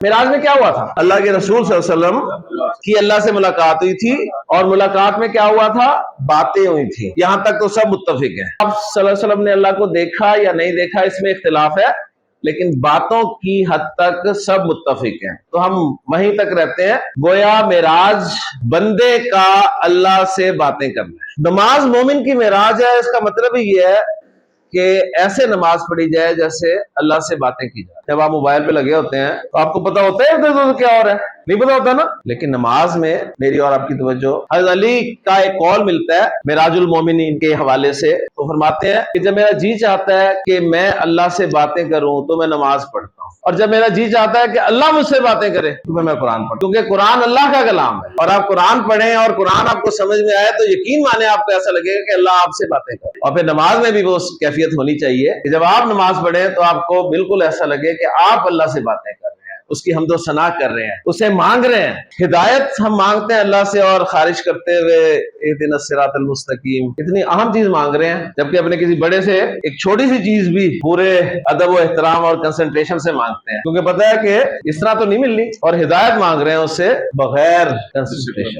मेराज में क्या हुआ था? अल्लाह के रसूल सल्लल्लाहु अलैहि वसल्लम की अल्लाह से मुलाकात हुई थी, और मुलाकात में क्या हुआ था? बातें हुई थी। यहां तक तो सब मुत्तफिक हैं। आप सल्लल्लाहु अलैहि वसल्लम ने अल्लाह को देखा या नहीं देखा, इसमें इख्तिलाफ है, लेकिन बातों की हद तक सब मुत्तफिक हैं। तो हम वहीं तक रहते हैं, गोया मेराज बंदे का अल्लाह से बातें करना है। नमाज मोमिन की मेराज है। इसका मतलब ही ये है कि ऐसे नमाज पढ़ी जाए जैसे अल्लाह से बातें की जाए। जब आप मोबाइल पे लगे होते हैं तो आपको पता होता है इधर उधर क्या हो रहा है, नहीं पता होता ना। लेकिन नमाज में मेरी और आपकी तवज्जो, हज़रत अली का एक कौल मिलता है मिराजुल मोमिनीन के हवाले से, तो फरमाते हैं कि जब मेरा जी चाहता है कि मैं अल्लाह से बातें करूं तो मैं नमाज पढ़ता हूं, और जब मेरा जी चाहता है कि अल्लाह मुझसे बातें करे तो मैं कुरान पढ़ूं, क्योंकि कुरान अल्लाह का कलाम है। और आप कुरान पढ़ें और कुरान आपको समझ में आए तो यकीन माने आपको ऐसा लगेगा कि अल्लाह आपसे बातें करे। और फिर नमाज में भी वो कैफियत होनी चाहिए कि जब आप नमाज पढ़ें तो आपको बिल्कुल ऐसा लगे कि आप अल्लाह से बातें कर रहे हैं, उसकी हमदो सना कर रहे हैं, उसे मांग रहे हैं। हिदायत हम मांगते हैं अल्लाह से, और खारिज करते हुए इहदिनस सिरातल मुस्तकीम, इतनी अहम चीज मांग रहे हैं, जबकि अपने किसी बड़े से एक छोटी सी चीज भी पूरे अदब व एहतराम और कंसंट्रेशन से मांगते हैं, क्योंकि पता है कि इस तरह तो नहीं मिलनी, और हिदायत मांग रहे हैं उससे बगैर कंसंट्रेशन।